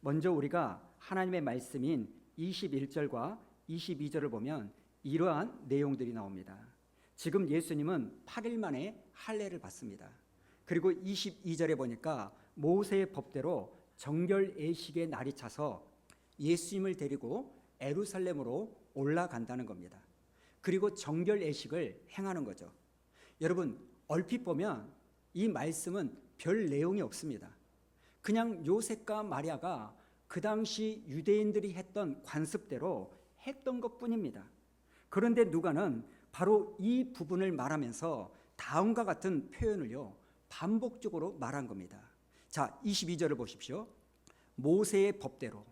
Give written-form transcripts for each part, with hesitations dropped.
먼저 우리가 하나님의 말씀인 21절과 22절을 보면 이러한 내용들이 나옵니다. 지금 예수님은 8일 만에 할례를 받습니다. 그리고 22절에 보니까 모세의 법대로 정결 예식의 날이 차서 예수님을 데리고 예루살렘으로 올라간다는 겁니다. 그리고 정결 예식을 행하는 거죠. 여러분, 얼핏 보면 이 말씀은 별 내용이 없습니다. 그냥 요셉과 마리아가 그 당시 유대인들이 했던 관습대로 했던 것뿐입니다. 그런데 누가는 바로 이 부분을 말하면서 다음과 같은 표현을요 반복적으로 말한 겁니다. 자, 22절을 보십시오. 모세의 법대로.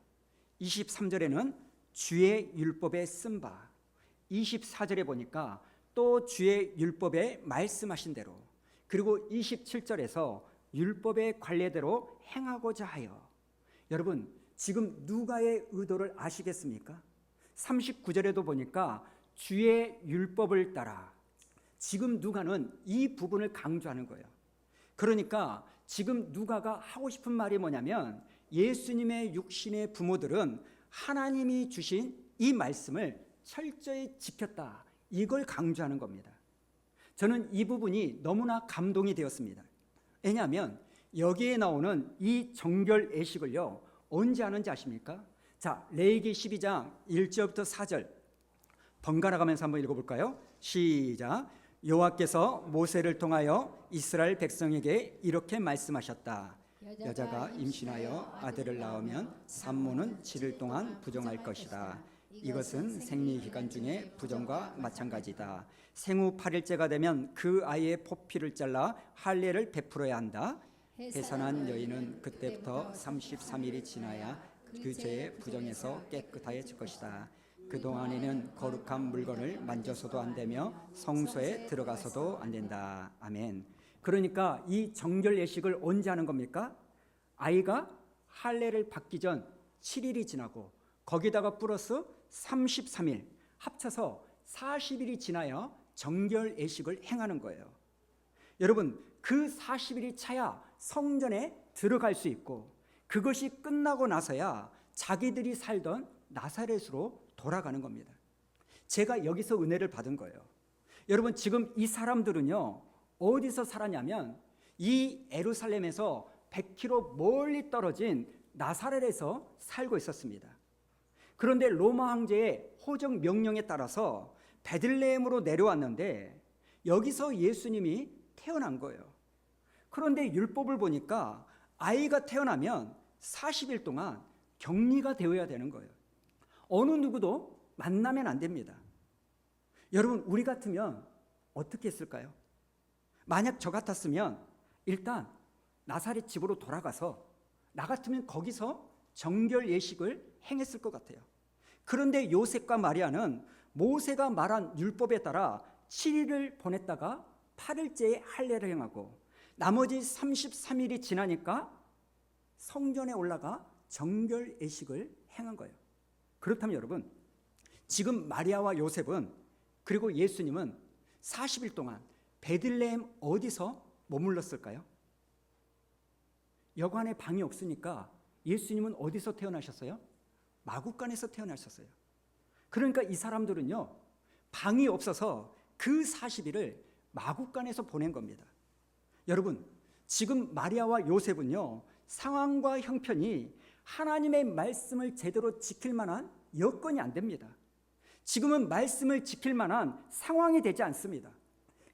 23절에는 주의 율법에 쓴 바. 24절에 보니까 또 주의 율법에 말씀하신 대로. 그리고 27절에서 율법의 관례대로 행하고자 하여. 여러분, 지금 누가의 의도를 아시겠습니까? 39절에도 보니까 주의 율법을 따라. 지금 누가는 이 부분을 강조하는 거예요. 그러니까 지금 누가가 하고 싶은 말이 뭐냐면 예수님의 육신의 부모들은 하나님이 주신 이 말씀을 철저히 지켰다, 이걸 강조하는 겁니다. 저는 이 부분이 너무나 감동이 되었습니다. 왜냐하면 여기에 나오는 이 정결 예식을요 언제 하는지 아십니까? 자, 레위기 12장 1절부터 4절 번갈아 가면서 한번 읽어볼까요? 시작. 여호와께서 모세를 통하여 이스라엘 백성에게 이렇게 말씀하셨다. 여자가 임신하여 아들을 낳으면 산모는 7일 동안 부정할 것이다. 이것은 생리 기간 중에 부정과 마찬가지다. 생후 8일째가 되면 그 아이의 포피를 잘라 할례를 베풀어야 한다. 해산한 여인은 그때부터 33일이 지나야 그 죄의 부정에서 깨끗해질 것이다. 그동안에는 거룩한 물건을 만져서도 안 되며 성소에 들어가서도 안 된다. 아멘. 그러니까 이 정결 예식을 언제 하는 겁니까? 아이가 할례를 받기 전 7일이 지나고 거기다가 플러스 33일 합쳐서 40일이 지나야 정결 예식을 행하는 거예요. 여러분, 그 40일이 차야 성전에 들어갈 수 있고 그것이 끝나고 나서야 자기들이 살던 나사렛으로 돌아가는 겁니다. 제가 여기서 은혜를 받은 거예요. 여러분, 지금 이 사람들은요 어디서 살았냐면 이 예루살렘에서 100km 멀리 떨어진 나사렛에서 살고 있었습니다. 그런데 로마 황제의 호적 명령에 따라서 베들레헴으로 내려왔는데 여기서 예수님이 태어난 거예요. 그런데 율법을 보니까 아이가 태어나면 40일 동안 격리가 되어야 되는 거예요. 어느 누구도 만나면 안 됩니다. 여러분, 우리 같으면 어떻게 했을까요? 만약 저 같았으면 일단 나사렛 집으로 돌아가서 나 같으면 거기서 정결 예식을 행했을 것 같아요. 그런데 요셉과 마리아는 모세가 말한 율법에 따라 7일을 보냈다가 8일째에 할례를 행하고 나머지 33일이 지나니까 성전에 올라가 정결 예식을 행한 거예요. 그렇다면 여러분, 지금 마리아와 요셉은 그리고 예수님은 40일 동안 베들레헴 어디서 머물렀을까요? 여관에 방이 없으니까 예수님은 어디서 태어나셨어요? 마구간에서 태어나셨어요. 그러니까 이 사람들은요 방이 없어서 그 40일을 마구간에서 보낸 겁니다. 여러분, 지금 마리아와 요셉은요 상황과 형편이 하나님의 말씀을 제대로 지킬 만한 여건이 안 됩니다. 지금은 말씀을 지킬 만한 상황이 되지 않습니다.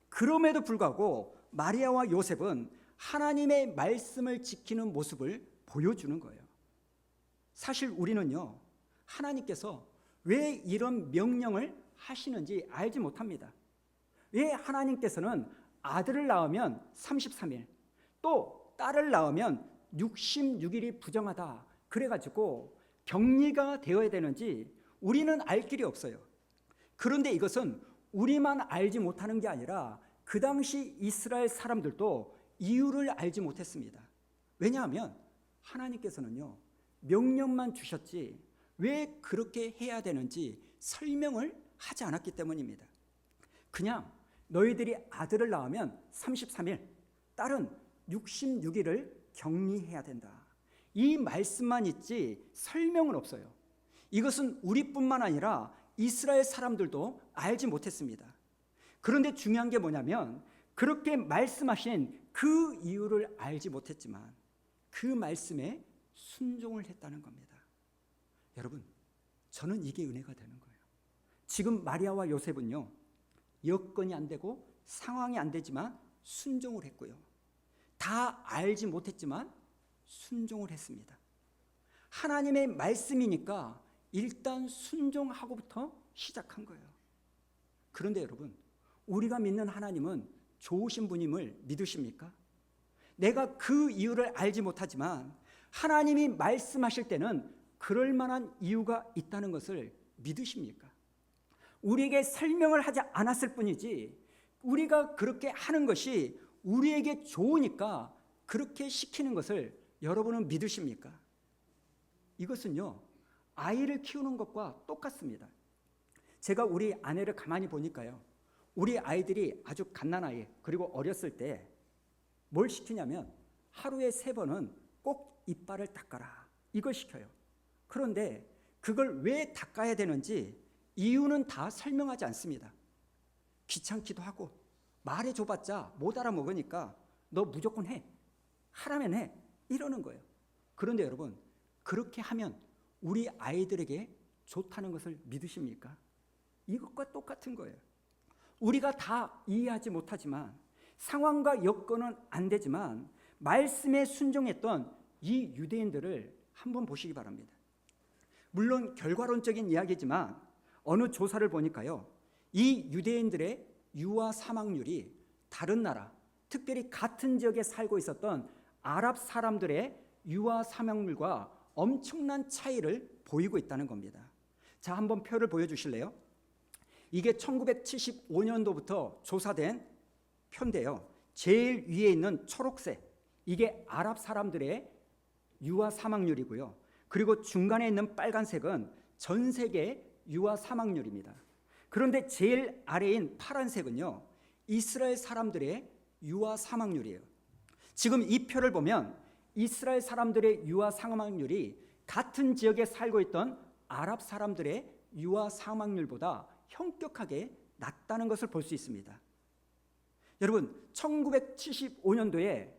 그럼에도 불구하고 마리아와 요셉은 하나님의 말씀을 지키는 모습을 보여주는 거예요. 사실 우리는요 하나님께서 왜 이런 명령을 하시는지 알지 못합니다. 왜 하나님께서는 아들을 낳으면 33일 또 딸을 낳으면 66일이 부정하다 그래가지고 격리가 되어야 되는지 우리는 알 길이 없어요. 그런데 이것은 우리만 알지 못하는 게 아니라 그 당시 이스라엘 사람들도 이유를 알지 못했습니다. 왜냐하면 하나님께서는요 명령만 주셨지 왜 그렇게 해야 되는지 설명을 하지 않았기 때문입니다. 그냥 너희들이 아들을 낳으면 33일, 딸은 66일을 격리해야 된다. 이 말씀만 있지 설명은 없어요. 이것은 우리뿐만 아니라 이스라엘 사람들도 알지 못했습니다. 그런데 중요한 게 뭐냐면 그렇게 말씀하신 그 이유를 알지 못했지만 그 말씀에 순종을 했다는 겁니다. 여러분, 저는 이게 은혜가 되는 거예요. 지금 마리아와 요셉은요, 여건이 안 되고 상황이 안 되지만 순종을 했고요. 다 알지 못했지만 순종을 했습니다. 하나님의 말씀이니까 일단 순종하고부터 시작한 거예요. 그런데 여러분, 우리가 믿는 하나님은 좋으신 분임을 믿으십니까? 내가 그 이유를 알지 못하지만 하나님이 말씀하실 때는 그럴 만한 이유가 있다는 것을 믿으십니까? 우리에게 설명을 하지 않았을 뿐이지 우리가 그렇게 하는 것이 우리에게 좋으니까 그렇게 시키는 것을 여러분은 믿으십니까? 이것은요, 아이를 키우는 것과 똑같습니다. 제가 우리 아내를 가만히 보니까요, 우리 아이들이 아주 갓난아이 그리고 어렸을 때 뭘 시키냐면 하루에 3번은 꼭 이빨을 닦아라, 이걸 시켜요. 그런데 그걸 왜 닦아야 되는지 이유는 다 설명하지 않습니다. 귀찮기도 하고 말해줘봤자 못 알아먹으니까 너 무조건 해, 하라면 해, 이러는 거예요. 그런데 여러분, 그렇게 하면 우리 아이들에게 좋다는 것을 믿으십니까? 이것과 똑같은 거예요. 우리가 다 이해하지 못하지만 상황과 여건은 안 되지만 말씀에 순종했던 이 유대인들을 한번 보시기 바랍니다. 물론 결과론적인 이야기지만 어느 조사를 보니까요, 이 유대인들의 유아 사망률이 다른 나라, 특별히 같은 지역에 살고 있었던 아랍 사람들의 유아 사망률과 엄청난 차이를 보이고 있다는 겁니다. 자, 한번 표를 보여주실래요? 이게 1975년도부터 조사된 표인데요, 제일 위에 있는 초록색, 이게 아랍 사람들의 유아 사망률이고요. 그리고 중간에 있는 빨간색은 전 세계 유아 사망률입니다. 그런데 제일 아래인 파란색은요, 이스라엘 사람들의 유아 사망률이에요. 지금 이 표를 보면 이스라엘 사람들의 유아 사망률이 같은 지역에 살고 있던 아랍 사람들의 유아 사망률보다 현격하게 낮다는 것을 볼 수 있습니다. 여러분, 1975년도에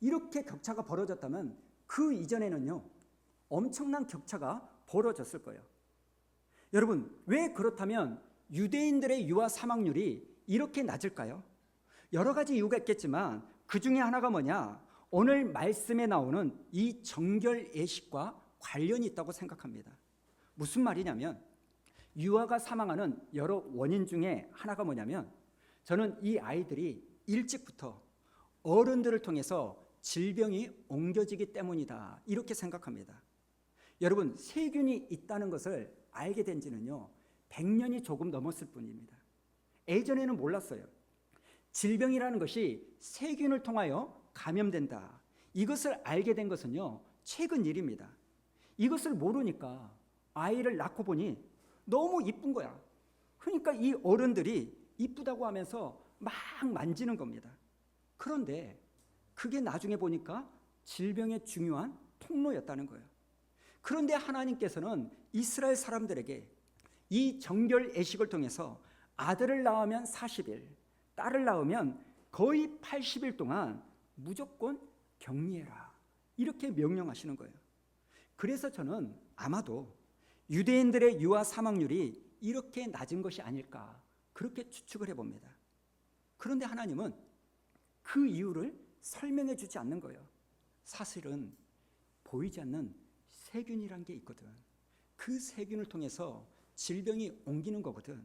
이렇게 격차가 벌어졌다면 그 이전에는요, 엄청난 격차가 벌어졌을 거예요. 여러분, 왜 그렇다면 유대인들의 유아 사망률이 이렇게 낮을까요? 여러 가지 이유가 있겠지만 그 중에 하나가 뭐냐? 오늘 말씀에 나오는 이 정결 예식과 관련이 있다고 생각합니다. 무슨 말이냐면 유아가 사망하는 여러 원인 중에 하나가 뭐냐면 저는 이 아이들이 일찍부터 어른들을 통해서 질병이 옮겨지기 때문이다, 이렇게 생각합니다. 여러분, 세균이 있다는 것을 알게 된 지는요 100년이 조금 넘었을 뿐입니다. 예전에는 몰랐어요. 질병이라는 것이 세균을 통하여 감염된다, 이것을 알게 된 것은요 최근 일입니다. 이것을 모르니까 아이를 낳고 보니 너무 이쁜 거야. 그러니까 이 어른들이 이쁘다고 하면서 막 만지는 겁니다. 그런데 그게 나중에 보니까 질병의 중요한 통로였다는 거예요. 그런데 하나님께서는 이스라엘 사람들에게 이 정결 예식을 통해서 아들을 낳으면 40일, 딸을 낳으면 거의 80일 동안 무조건 격리해라, 이렇게 명령하시는 거예요. 그래서 저는 아마도 유대인들의 유아 사망률이 이렇게 낮은 것이 아닐까, 그렇게 추측을 해봅니다. 그런데 하나님은 그 이유를 설명해 주지 않는 거예요. 사실은 보이지 않는 세균이란 게 있거든. 그 세균을 통해서 질병이 옮기는 거거든.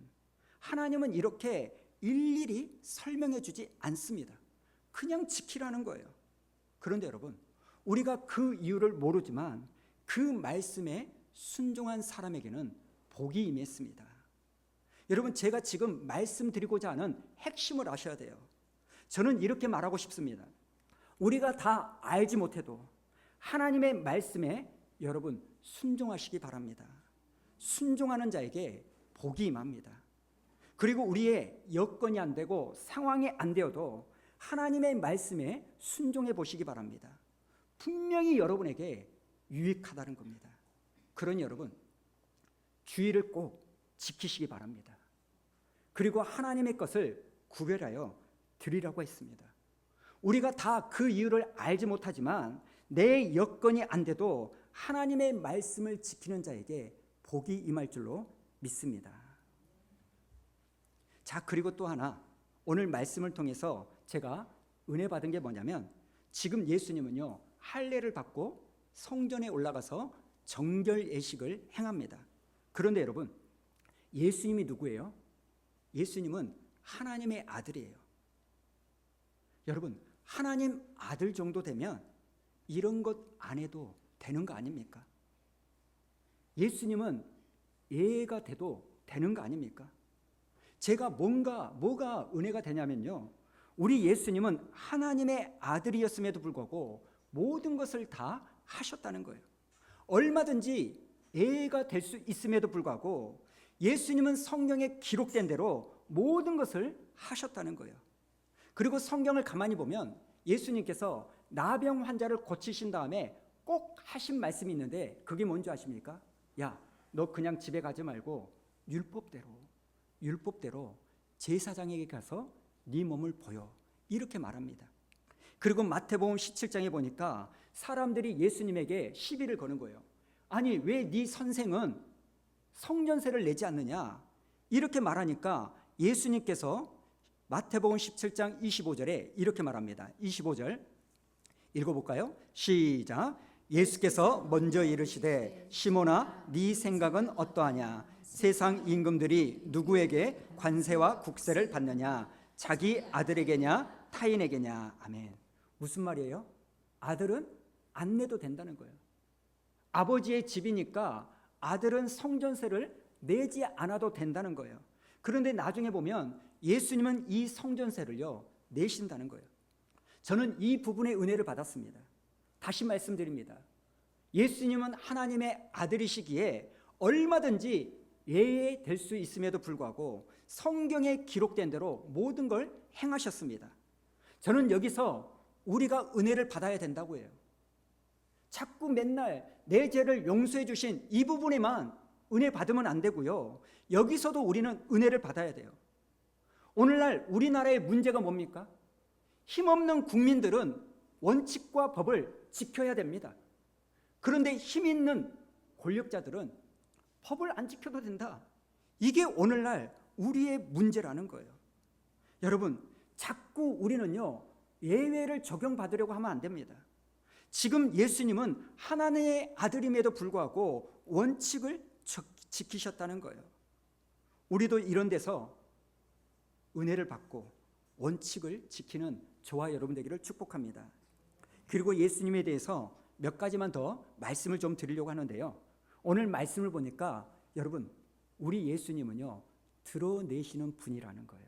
하나님은 이렇게 일일이 설명해 주지 않습니다. 그냥 지키라는 거예요. 그런데 여러분, 우리가 그 이유를 모르지만 그 말씀에 순종한 사람에게는 복이 임했습니다. 여러분, 제가 지금 말씀드리고자 하는 핵심을 아셔야 돼요. 저는 이렇게 말하고 싶습니다. 우리가 다 알지 못해도 하나님의 말씀에 여러분 순종하시기 바랍니다. 순종하는 자에게 복이 임합니다. 그리고 우리의 여건이 안 되고 상황이 안 되어도 하나님의 말씀에 순종해 보시기 바랍니다. 분명히 여러분에게 유익하다는 겁니다. 그러니 여러분, 주의를 꼭 지키시기 바랍니다. 그리고 하나님의 것을 구별하여 드리라고 했습니다. 우리가 다 그 이유를 알지 못하지만 내 여건이 안 돼도 하나님의 말씀을 지키는 자에게 복이 임할 줄로 믿습니다. 자, 그리고 또 하나, 오늘 말씀을 통해서 제가 은혜 받은 게 뭐냐면, 지금 예수님은요 할례를 받고 성전에 올라가서 정결 예식을 행합니다. 그런데 여러분, 예수님이 누구예요? 예수님은 하나님의 아들이에요. 여러분, 하나님 아들 정도 되면 이런 것 안 해도 되는 거 아닙니까? 예수님은 예가 돼도 되는 거 아닙니까? 제가 뭐가 은혜가 되냐면요, 우리 예수님은 하나님의 아들이었음에도 불구하고 모든 것을 다 하셨다는 거예요. 얼마든지 예가 될 수 있음에도 불구하고 예수님은 성경에 기록된 대로 모든 것을 하셨다는 거예요. 그리고 성경을 가만히 보면 예수님께서 나병 환자를 고치신 다음에 꼭 하신 말씀이 있는데, 그게 뭔지 아십니까? 야, 너 그냥 집에 가지 말고 율법대로 제사장에게 가서 네 몸을 보여, 이렇게 말합니다. 그리고 마태복음 17장에 보니까 사람들이 예수님에게 시비를 거는 거예요. 아니, 왜 네 선생은 성전세를 내지 않느냐, 이렇게 말하니까 예수님께서 마태복음 17장 25절에 이렇게 말합니다. 25절 읽어볼까요? 시작. 예수께서 먼저 이르시되 시몬아, 네 생각은 어떠하냐? 세상 임금들이 누구에게 관세와 국세를 받느냐? 자기 아들에게냐 타인에게냐? 아멘. 무슨 말이에요? 아들은 안 내도 된다는 거예요. 아버지의 집이니까 아들은 성전세를 내지 않아도 된다는 거예요. 그런데 나중에 보면 예수님은 이 성전세를요 내신다는 거예요. 저는 이 부분의 은혜를 받았습니다. 다시 말씀드립니다. 예수님은 하나님의 아들이시기에 얼마든지 예될 수 있음에도 불구하고 성경에 기록된 대로 모든 걸 행하셨습니다. 저는 여기서 우리가 은혜를 받아야 된다고 해요. 자꾸 맨날 내 죄를 용서해 주신 이 부분에만 은혜 받으면 안 되고요, 여기서도 우리는 은혜를 받아야 돼요. 오늘날 우리나라의 문제가 뭡니까? 힘없는 국민들은 원칙과 법을 지켜야 됩니다. 그런데 힘 있는 권력자들은 법을 안 지켜도 된다. 이게 오늘날 우리의 문제라는 거예요. 여러분, 자꾸 우리는요 예외를 적용받으려고 하면 안 됩니다. 지금 예수님은 하나님의 아들임에도 불구하고 원칙을 지키셨다는 거예요. 우리도 이런 데서 은혜를 받고 원칙을 지키는 저와 여러분 되기를 축복합니다. 그리고 예수님에 대해서 몇 가지만 더 말씀을 좀 드리려고 하는데요, 오늘 말씀을 보니까 여러분, 우리 예수님은요 드러내시는 분이라는 거예요.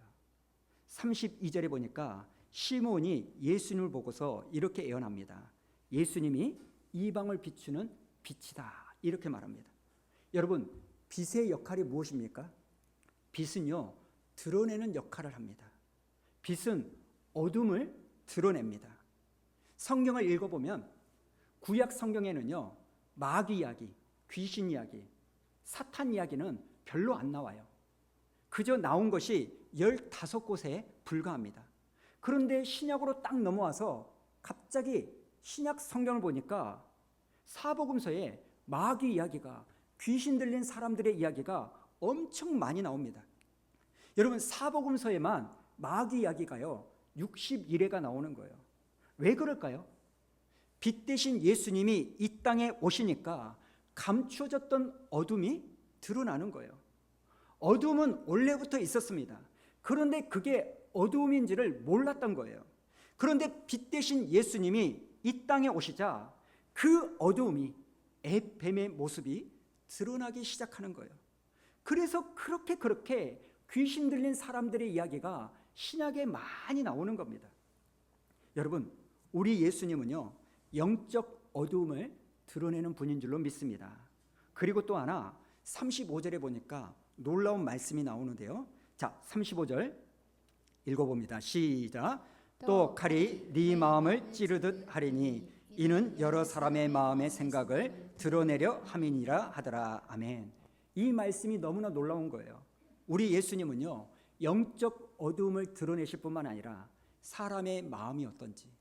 32절에 보니까 시몬이 예수님을 보고서 이렇게 예언합니다. 예수님이 이방을 비추는 빛이다, 이렇게 말합니다. 여러분, 빛의 역할이 무엇입니까? 빛은요 드러내는 역할을 합니다. 빛은 어둠을 드러냅니다. 성경을 읽어보면 구약 성경에는요 마귀 이야기, 귀신 이야기, 사탄 이야기는 별로 안 나와요. 그저 나온 것이 15곳에 불과합니다. 그런데 신약으로 딱 넘어와서 갑자기 신약 성경을 보니까 사복음서에 마귀 이야기가, 귀신 들린 사람들의 이야기가 엄청 많이 나옵니다. 여러분, 사복음서에만 마귀 이야기가요 61회가 나오는 거예요. 왜 그럴까요? 빛 대신 예수님이 이 땅에 오시니까 감추어졌던 어둠이 드러나는 거예요. 어둠은 원래부터 있었습니다. 그런데 그게 어둠인지를 몰랐던 거예요. 그런데 빛 대신 예수님이 이 땅에 오시자 그 어두움이, 뱀의 모습이 드러나기 시작하는 거예요. 그래서 그렇게 귀신 들린 사람들의 이야기가 신약에 많이 나오는 겁니다. 여러분, 우리 예수님은요 영적 어두움을 드러내는 분인 줄로 믿습니다. 그리고 또 하나 35절에 보니까 놀라운 말씀이 나오는데요, 자 35절 읽어봅니다. 시작. 또 칼이 네 마음을 찌르듯 하리니 이는 여러 사람의 마음의 생각을 드러내려 함이니라 하더라. 아멘. 이 말씀이 너무나 놀라운 거예요. 우리 예수님은요, 영적 어두움을 드러내실 뿐만 아니라 사람의 마음이 어떤지,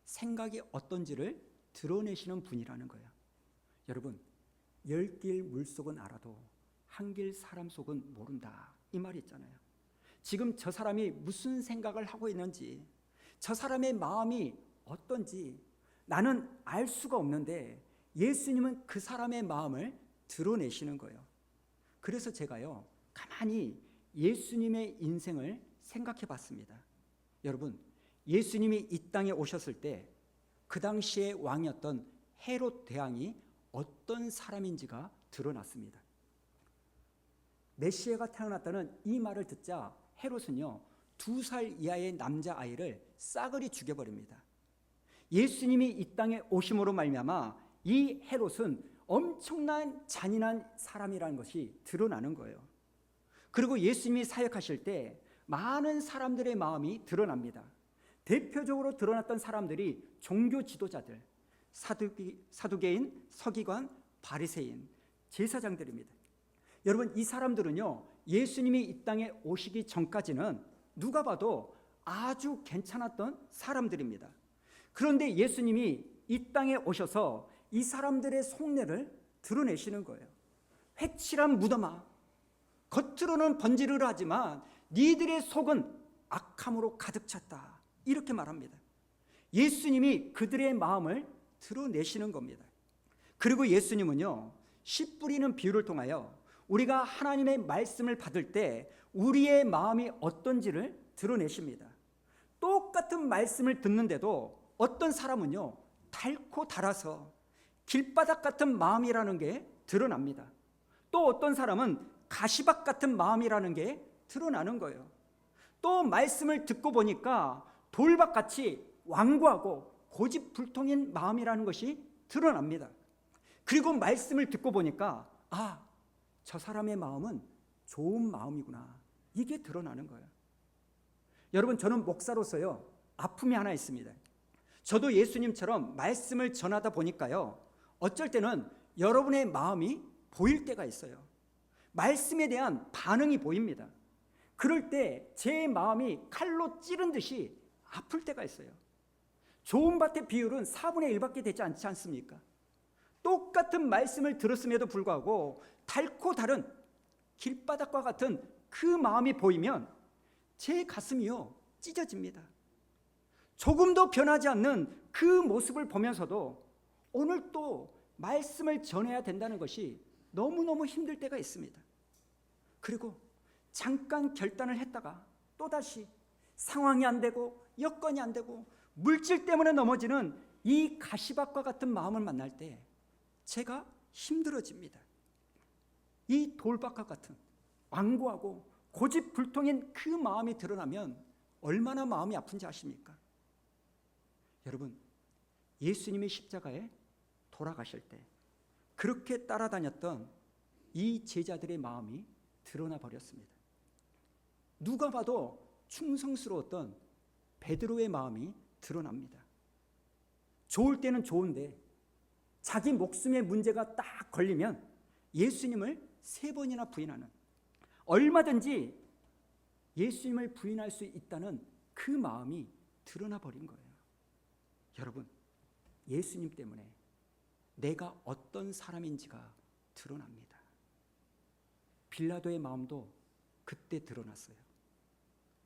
생각이 어떤지를 드러내시는 분이라는 거예요. 여러분, 10길 물속은 알아도 한 길 사람 속은 모른다, 이 말이 있잖아요. 지금 저 사람이 무슨 생각을 하고 있는지, 저 사람의 마음이 어떤지 나는 알 수가 없는데 예수님은 그 사람의 마음을 드러내시는 거예요. 그래서 제가요, 가만히 예수님의 인생을 생각해 봤습니다. 여러분, 예수님이 이 땅에 오셨을 때 그 당시의 왕이었던 헤롯 대왕이 어떤 사람인지가 드러났습니다. 메시아가 태어났다는 이 말을 듣자 헤롯은요, 2살 이하의 남자아이를 싸그리 죽여버립니다. 예수님이 이 땅에 오심으로 말미암아 이 헤롯은 엄청난 잔인한 사람이라는 것이 드러나는 거예요. 그리고 예수님이 사역하실 때 많은 사람들의 마음이 드러납니다. 대표적으로 드러났던 사람들이 종교 지도자들, 사두개인, 서기관, 바리새인, 제사장들입니다. 여러분, 이 사람들은요, 예수님이 이 땅에 오시기 전까지는 누가 봐도 아주 괜찮았던 사람들입니다. 그런데 예수님이 이 땅에 오셔서 이 사람들의 속내를 드러내시는 거예요. 회칠한 무덤아, 겉으로는 번지르르 하지만 니들의 속은 악함으로 가득 찼다, 이렇게 말합니다. 예수님이 그들의 마음을 드러내시는 겁니다. 그리고 예수님은요, 씨 뿌리는 비유를 통하여 우리가 하나님의 말씀을 받을 때 우리의 마음이 어떤지를 드러내십니다. 똑같은 말씀을 듣는데도 어떤 사람은요, 달고 달아서 길바닥 같은 마음이라는 게 드러납니다. 또 어떤 사람은 가시밭 같은 마음이라는 게 드러나는 거예요. 또 말씀을 듣고 보니까 돌밭같이 완고하고 고집불통인 마음이라는 것이 드러납니다. 그리고 말씀을 듣고 보니까 저 사람의 마음은 좋은 마음이구나, 이게 드러나는 거예요. 여러분, 저는 목사로서요, 아픔이 하나 있습니다. 저도 예수님처럼 말씀을 전하다 보니까요, 어쩔 때는 여러분의 마음이 보일 때가 있어요. 말씀에 대한 반응이 보입니다. 그럴 때 제 마음이 칼로 찌른 듯이 아플 때가 있어요. 좋은 밭의 비율은 4분의 1밖에 되지 않지 않습니까? 똑같은 말씀을 들었음에도 불구하고 달고 다른 길바닥과 같은 그 마음이 보이면 제 가슴이요, 찢어집니다. 조금도 변하지 않는 그 모습을 보면서도 오늘 또 말씀을 전해야 된다는 것이 너무너무 힘들 때가 있습니다. 그리고 잠깐 결단을 했다가 또다시 상황이 안 되고 여건이 안 되고 물질 때문에 넘어지는 이 가시밭과 같은 마음을 만날 때 제가 힘들어집니다. 이 돌밭과 같은 완고하고 고집불통인 그 마음이 드러나면 얼마나 마음이 아픈지 아십니까? 여러분, 예수님이 십자가에 돌아가실 때 그렇게 따라다녔던 이 제자들의 마음이 드러나 버렸습니다. 누가 봐도 충성스러웠던 베드로의 마음이 드러납니다. 좋을 때는 좋은데 자기 목숨의 문제가 딱 걸리면 예수님을 3번이나 부인하는, 얼마든지 예수님을 부인할 수 있다는 그 마음이 드러나 버린 거예요. 여러분, 예수님 때문에 내가 어떤 사람인지가 드러납니다. 빌라도의 마음도 그때 드러났어요.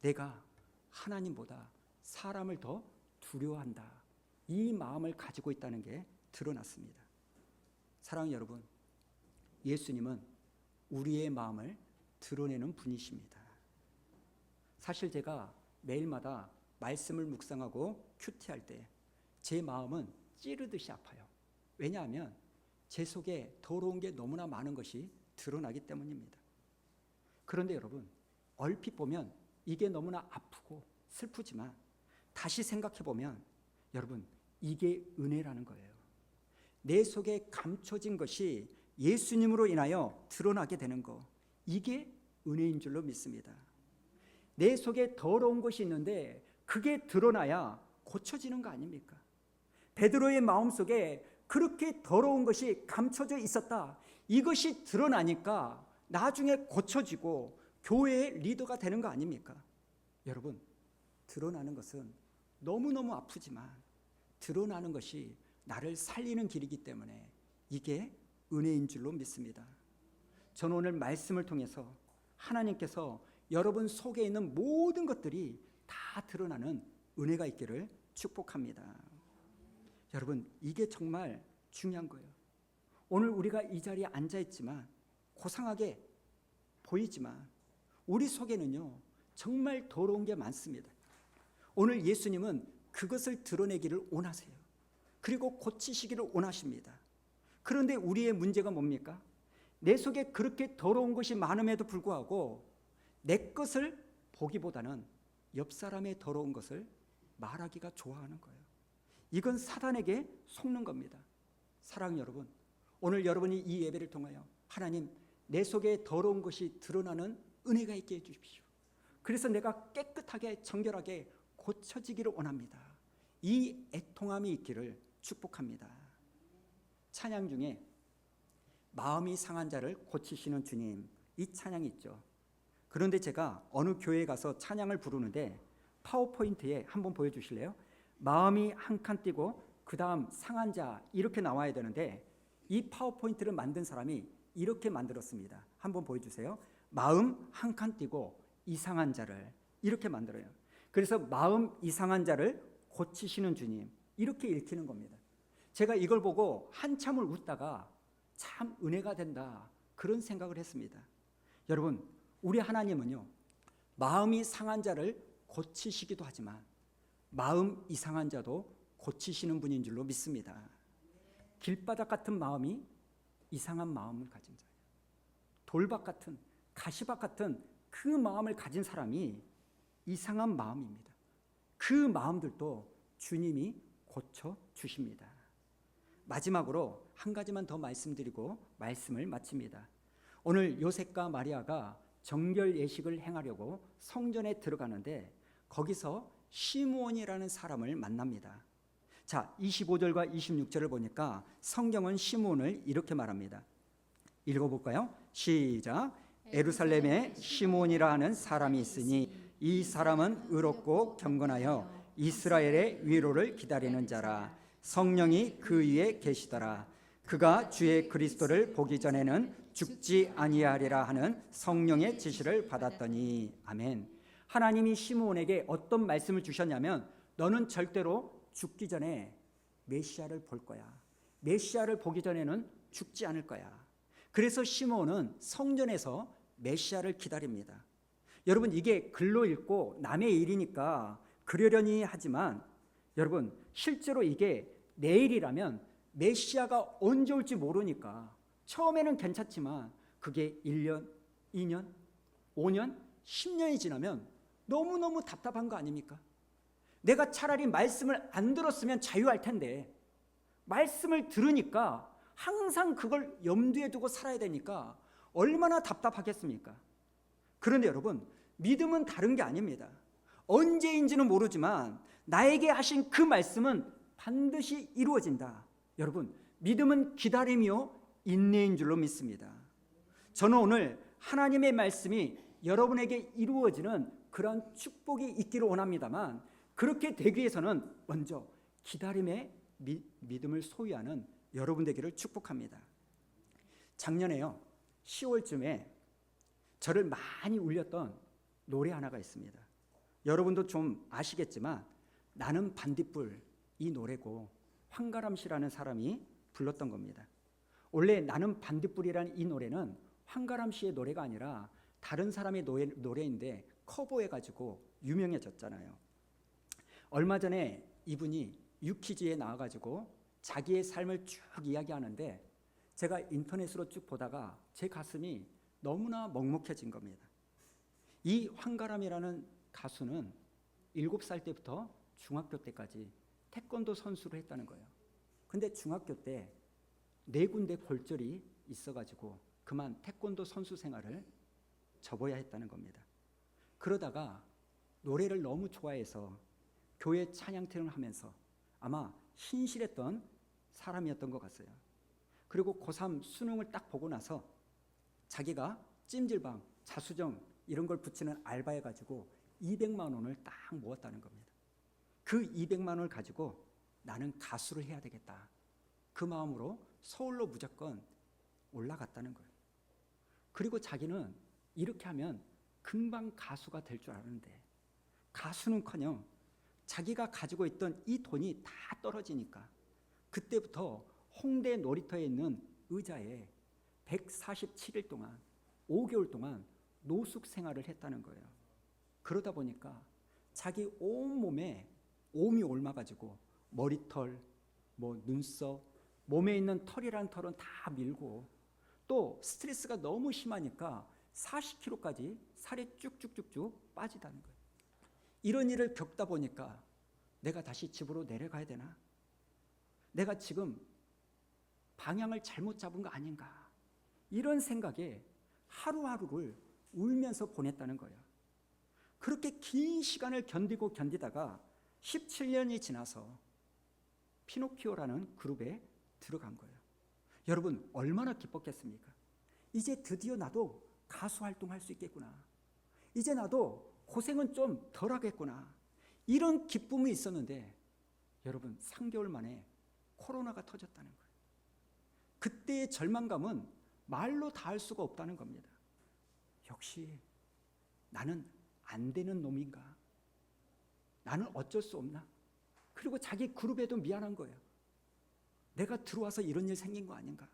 내가 하나님보다 사람을 더 두려워한다, 이 마음을 가지고 있다는 게 드러났습니다. 사랑하는 여러분, 예수님은 우리의 마음을 드러내는 분이십니다. 사실 제가 매일마다 말씀을 묵상하고 큐티할 때 제 마음은 찌르듯이 아파요. 왜냐하면 제 속에 더러운 게 너무나 많은 것이 드러나기 때문입니다. 그런데 여러분, 얼핏 보면 이게 너무나 아프고 슬프지만 다시 생각해 보면 여러분, 이게 은혜라는 거예요. 내 속에 감춰진 것이 예수님으로 인하여 드러나게 되는 거, 이게 은혜인 줄로 믿습니다. 내 속에 더러운 것이 있는데 그게 드러나야 고쳐지는 거 아닙니까? 베드로의 마음속에 그렇게 더러운 것이 감춰져 있었다. 이것이 드러나니까 나중에 고쳐지고 교회의 리더가 되는 거 아닙니까? 여러분, 드러나는 것은 너무너무 아프지만 드러나는 것이 나를 살리는 길이기 때문에 이게 은혜인 줄로 믿습니다. 저는 오늘 말씀을 통해서 하나님께서 여러분 속에 있는 모든 것들이 다 드러나는 은혜가 있기를 축복합니다. 여러분, 이게 정말 중요한 거예요. 오늘 우리가 이 자리에 앉아있지만 고상하게 보이지만 우리 속에는요 정말 더러운 게 많습니다. 오늘 예수님은 그것을 드러내기를 원하세요. 그리고 고치시기를 원하십니다. 그런데 우리의 문제가 뭡니까? 내 속에 그렇게 더러운 것이 많음에도 불구하고 내 것을 보기보다는 옆 사람의 더러운 것을 말하기가 좋아하는 거예요. 이건 사단에게 속는 겁니다. 사랑하는 여러분, 오늘 여러분이 이 예배를 통하여 하나님, 내 속에 더러운 것이 드러나는 은혜가 있게 해주십시오. 그래서 내가 깨끗하게 정결하게 고쳐지기를 원합니다. 이 애통함이 있기를 축복합니다. 찬양 중에 마음이 상한 자를 고치시는 주님, 이 찬양이 있죠. 그런데 제가 어느 교회에 가서 찬양을 부르는데 파워포인트에 한번 보여주실래요? 마음이 한 칸 띄고 그 다음 상한 자 이렇게 나와야 되는데 이 파워포인트를 만든 사람이 이렇게 만들었습니다. 한번 보여주세요. 마음 한 칸 띄고 이상한 자를 이렇게 만들어요. 그래서 마음 이상한 자를 고치시는 주님 이렇게 읽히는 겁니다. 제가 이걸 보고 한참을 웃다가 참 은혜가 된다 그런 생각을 했습니다. 여러분, 우리 하나님은요 마음이 상한 자를 고치시기도 하지만 마음 이상한 자도 고치시는 분인 줄로 믿습니다. 길바닥 같은 마음이 이상한 마음을 가진 자예요. 돌박 같은 가시밭 같은 그 마음을 가진 사람이 이상한 마음입니다. 그 마음들도 주님이 고쳐주십니다. 마지막으로 한 가지만 더 말씀드리고 말씀을 마칩니다. 오늘 요셉과 마리아가 정결 예식을 행하려고 성전에 들어가는데 거기서 시므온이라는 사람을 만납니다. 자, 25절과 26절을 보니까 성경은 시므온을 이렇게 말합니다. 읽어볼까요? 시작. 예루살렘에 시므온이라 하는 사람이 있으니 이 사람은 의롭고 경건하여 이스라엘의 위로를 기다리는 자라. 성령이 그 위에 계시더라. 그가 주의 그리스도를 보기 전에는 죽지 아니하리라 하는 성령의 지시를 받았더니. 아멘. 하나님이 시므온에게 어떤 말씀을 주셨냐면 너는 절대로 죽기 전에 메시아를 볼 거야. 메시아를 보기 전에는 죽지 않을 거야. 그래서 시므온은 성전에서 메시아를 기다립니다. 여러분, 이게 글로 읽고 남의 일이니까 그러려니 하지만 여러분, 실제로 이게 내일이라면 메시아가 언제 올지 모르니까 처음에는 괜찮지만 그게 1년, 2년, 5년, 10년이 지나면 너무너무 답답한 거 아닙니까? 내가 차라리 말씀을 안 들었으면 자유할 텐데 말씀을 들으니까 항상 그걸 염두에 두고 살아야 되니까 얼마나 답답하겠습니까? 그런데 여러분, 믿음은 다른 게 아닙니다. 언제인지는 모르지만 나에게 하신 그 말씀은 반드시 이루어진다. 여러분, 믿음은 기다림이요 인내인 줄로 믿습니다. 저는 오늘 하나님의 말씀이 여러분에게 이루어지는 그런 축복이 있기를 원합니다만 그렇게 되기 위해서는 먼저 기다림의 믿음을 소유하는 여러분 되기를 축복합니다. 작년에요 10월쯤에 저를 많이 울렸던 노래 하나가 있습니다. 여러분도 좀 아시겠지만 나는 반딧불 이 노래고 황가람 씨라는 사람이 불렀던 겁니다. 원래 나는 반딧불이라는 이 노래는 황가람 씨의 노래가 아니라 다른 사람의 노래인데 커버해가지고 유명해졌잖아요. 얼마 전에 이분이 유퀴즈에 나와가지고 자기의 삶을 쭉 이야기하는데 제가 인터넷으로 쭉 보다가 제 가슴이 너무나 먹먹해진 겁니다. 이 황가람이라는 가수는 7살 때부터 중학교 때까지 태권도 선수를 했다는 거예요. 근데 중학교 때 4군데 골절이 있어가지고 그만 태권도 선수 생활을 접어야 했다는 겁니다. 그러다가 노래를 너무 좋아해서 교회 찬양팀을 하면서 아마 신실했던 사람이었던 것 같아요. 그리고 고3 수능을 딱 보고 나서 자기가 찜질방, 자수정 이런 걸 붙이는 알바해가지고 200만 원을 딱 모았다는 겁니다. 그 200만 원을 가지고 나는 가수를 해야 되겠다. 그 마음으로 서울로 무조건 올라갔다는 거예요. 그리고 자기는 이렇게 하면 금방 가수가 될 줄 아는데 가수는커녕 자기가 가지고 있던 이 돈이 다 떨어지니까 그때부터 홍대 놀이터에 있는 의자에 147일 동안 5개월 동안 노숙 생활을 했다는 거예요. 그러다 보니까 자기 온몸에 옴이 옮아가지고 머리털, 눈썹, 몸에 있는 털이란 털은 다 밀고 또 스트레스가 너무 심하니까 40kg까지 살이 쭉쭉쭉쭉 빠지다는 거예요. 이런 일을 겪다 보니까 내가 다시 집으로 내려가야 되나? 내가 지금 방향을 잘못 잡은 거 아닌가? 이런 생각에 하루하루를 울면서 보냈다는 거예요. 그렇게 긴 시간을 견디다가 17년이 지나서 피노키오라는 그룹에 들어간 거예요. 여러분 얼마나 기뻤겠습니까? 이제 드디어 나도 가수 활동할 수 있겠구나. 이제 나도 고생은 좀 덜 하겠구나. 이런 기쁨이 있었는데 여러분 3개월 만에 코로나가 터졌다는 거예요. 그때의 절망감은 말로 다 할 수가 없다는 겁니다. 역시 나는 안 되는 놈인가? 나는 어쩔 수 없나? 그리고 자기 그룹에도 미안한 거예요. 내가 들어와서 이런 일 생긴 거 아닌가?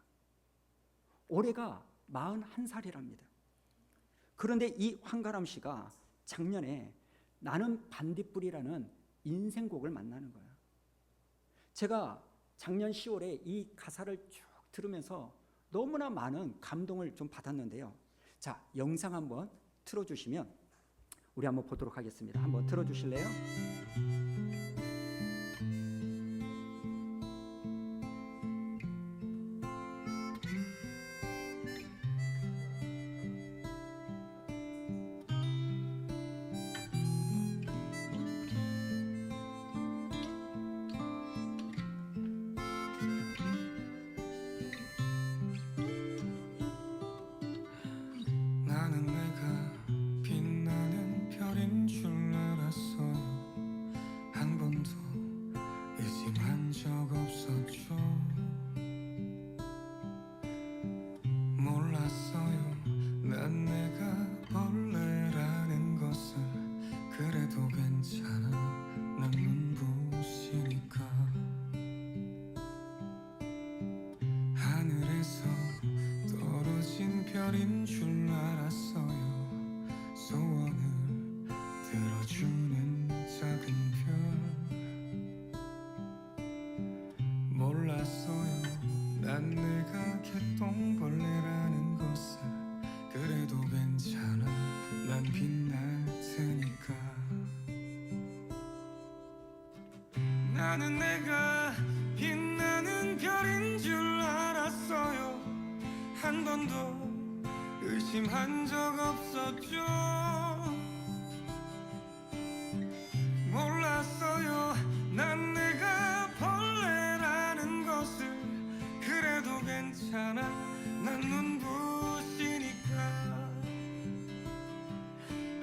올해가 41살이랍니다. 그런데 이 황가람 씨가 작년에 나는 반딧불이라는 인생곡을 만나는 거예요. 제가 작년 10월에 이 가사를 쭉 들으면서 너무나 많은 감동을 좀 받았는데요. 자, 영상 한번 틀어주시면 우리 한번 보도록 하겠습니다. 한번 틀어주실래요? 나는 내가 빛나는 별인 줄 알았어요. 한 번도 의심한 적 없었죠. 몰랐어요. 난 내가 벌레라는 것을. 그래도 괜찮아. 난 눈부시니까. 하늘에서 떨어진 별인 줄 알았어요. 소원을 들어주는 작은 별. 몰랐어요. 난 내가 개똥벌레라는 것을. 그래도 괜찮아. 난 빛날 테니까. 나는 내가 빛나는 별인 줄 알았어요. 한 번도 의심한 적 없었죠. 몰랐어요. 난 내가 벌레라는 것을. 그래도 괜찮아. 난 눈부시니까.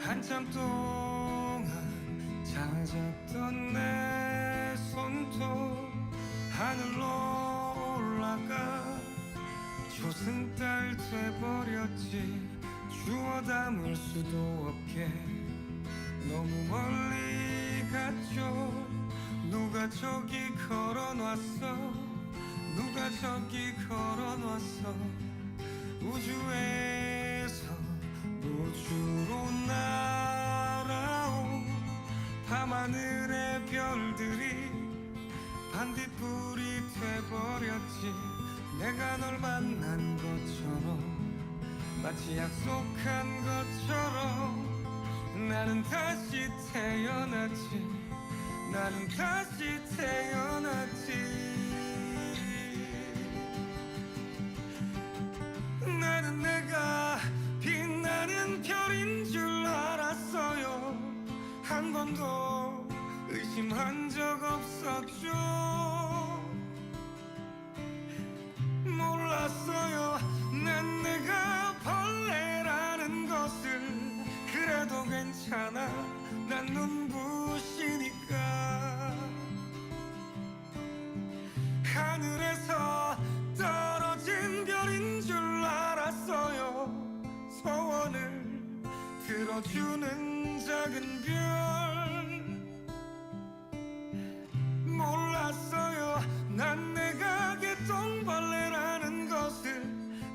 한참 동안 찾았던 내 손톱 하늘로 올라가 조승달 돼버렸지. 주워 담을 수도 없게 너무 멀리 갔죠. 누가 저기 걸어놨어. 누가 저기 걸어놨어. 우주에서 우주로 날아온 밤하늘의 별들이 반딧불이 돼버렸지. 내가 널 만난 것처럼 마치 약속한 것처럼 나는 다시 태어났지. 나는 다시 태어났지. 나는 내가 빛나는 별인 줄 알았어요. 한 번도 의심한 적 없었죠. 비춰주는 작은 별 몰랐어요 난 내가 개똥벌레라는 것을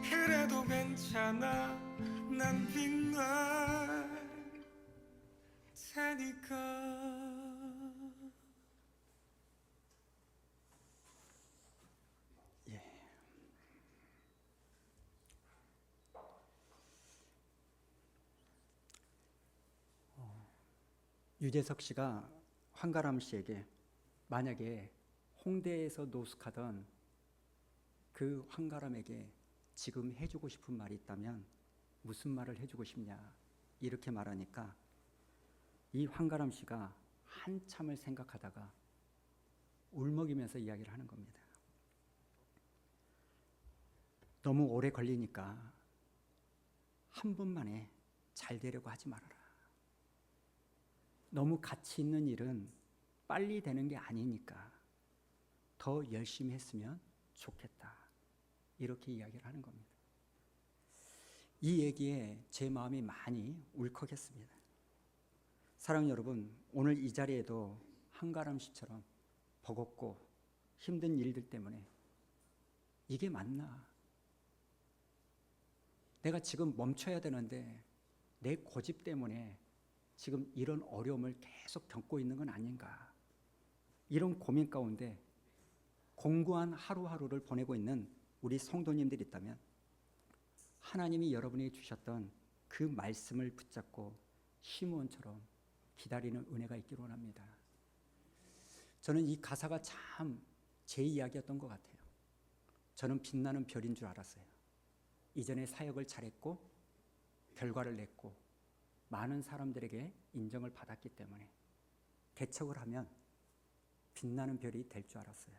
그래도 괜찮아 난 빛날 테니까 유재석 씨가 황가람 씨에게 만약에 홍대에서 노숙하던 그 황가람에게 지금 해주고 싶은 말이 있다면 무슨 말을 해주고 싶냐 이렇게 말하니까 이 황가람 씨가 한참을 생각하다가 울먹이면서 이야기를 하는 겁니다. 너무 오래 걸리니까 한 번만에 잘 되려고 하지 말아라. 너무 가치 있는 일은 빨리 되는 게 아니니까 더 열심히 했으면 좋겠다. 이렇게 이야기를 하는 겁니다. 이 얘기에 제 마음이 많이 울컥했습니다. 사랑하는 여러분, 오늘 이 자리에도 한가람 씨처럼 버겁고 힘든 일들 때문에 이게 맞나? 내가 지금 멈춰야 되는데 내 고집 때문에 지금 이런 어려움을 계속 겪고 있는 건 아닌가? 이런 고민 가운데 공고한 하루하루를 보내고 있는 우리 성도님들이 있다면 하나님이 여러분에게 주셨던 그 말씀을 붙잡고 시므온처럼 기다리는 은혜가 있기를 원합니다. 저는 이 가사가 참 제 이야기였던 것 같아요. 저는 빛나는 별인 줄 알았어요. 이전에 사역을 잘했고 결과를 냈고 많은 사람들에게 인정을 받았기 때문에 개척을 하면 빛나는 별이 될 줄 알았어요.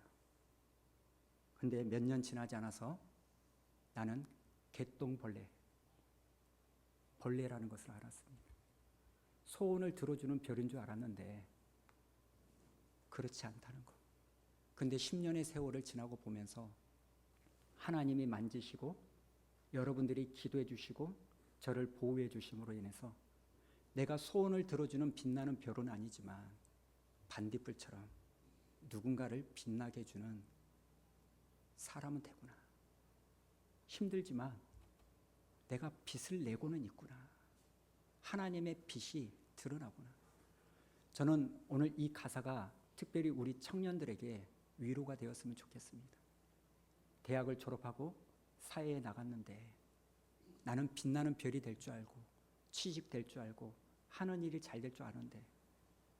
근데 몇 년 지나지 않아서 나는 개똥벌레, 벌레라는 것을 알았습니다. 소원을 들어주는 별인 줄 알았는데 그렇지 않다는 거. 근데 10년의 세월을 지나고 보면서 하나님이 만지시고 여러분들이 기도해 주시고 저를 보호해 주심으로 인해서 내가 소원을 들어주는 빛나는 별은 아니지만 반딧불처럼 누군가를 빛나게 해주는 사람은 되구나. 힘들지만 내가 빛을 내고는 있구나. 하나님의 빛이 드러나구나. 저는 오늘 이 가사가 특별히 우리 청년들에게 위로가 되었으면 좋겠습니다. 대학을 졸업하고 사회에 나갔는데 나는 빛나는 별이 될 줄 알고 취직될 줄 알고 하는 일이 잘 될 줄 아는데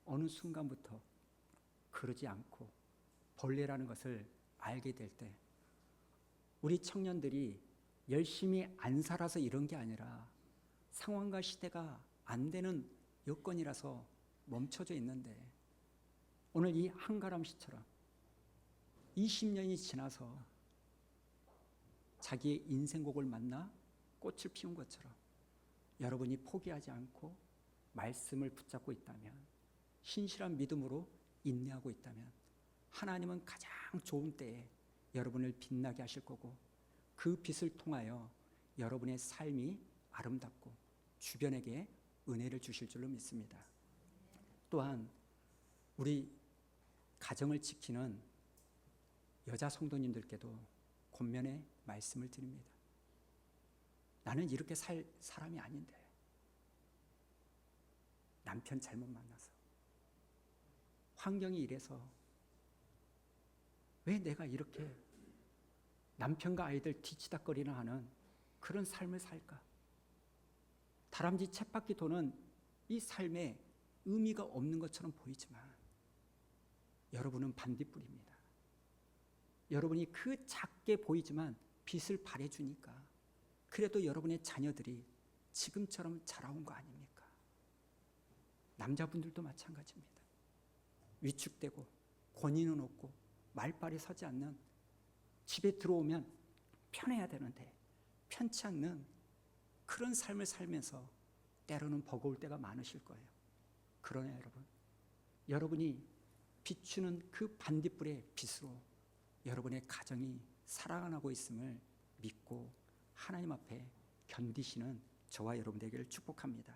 어느 순간부터 그러지 않고 벌레라는 것을 알게 될 때 우리 청년들이 열심히 안 살아서 이런 게 아니라 상황과 시대가 안 되는 여건이라서 멈춰져 있는데 오늘 이 한가람 씨처럼 20년이 지나서 자기의 인생곡을 만나 꽃을 피운 것처럼 여러분이 포기하지 않고 말씀을 붙잡고 있다면 신실한 믿음으로 인내하고 있다면 하나님은 가장 좋은 때에 여러분을 빛나게 하실 거고 그 빛을 통하여 여러분의 삶이 아름답고 주변에게 은혜를 주실 줄로 믿습니다. 또한 우리 가정을 지키는 여자 성도님들께도 권면의 말씀을 드립니다. 나는 이렇게 살 사람이 아닌데 남편 잘못 만나서 환경이 이래서 왜 내가 이렇게 남편과 아이들 뒤치다거리나 하는 그런 삶을 살까? 다람쥐 쳇바퀴 도는 이 삶에 의미가 없는 것처럼 보이지만 여러분은 반딧불입니다. 여러분이 그 작게 보이지만 빛을 발해주니까 그래도 여러분의 자녀들이 지금처럼 자라온 거 아닙니까? 남자분들도 마찬가지입니다. 위축되고 권위는 없고 말발이 서지 않는 집에 들어오면 편해야 되는데 편치 않는 그런 삶을 살면서 때로는 버거울 때가 많으실 거예요. 그러나 여러분이 비추는 그 반딧불의 빛으로 여러분의 가정이 살아나고 있음을 믿고 하나님 앞에 견디시는 저와 여러분 되기를 축복합니다.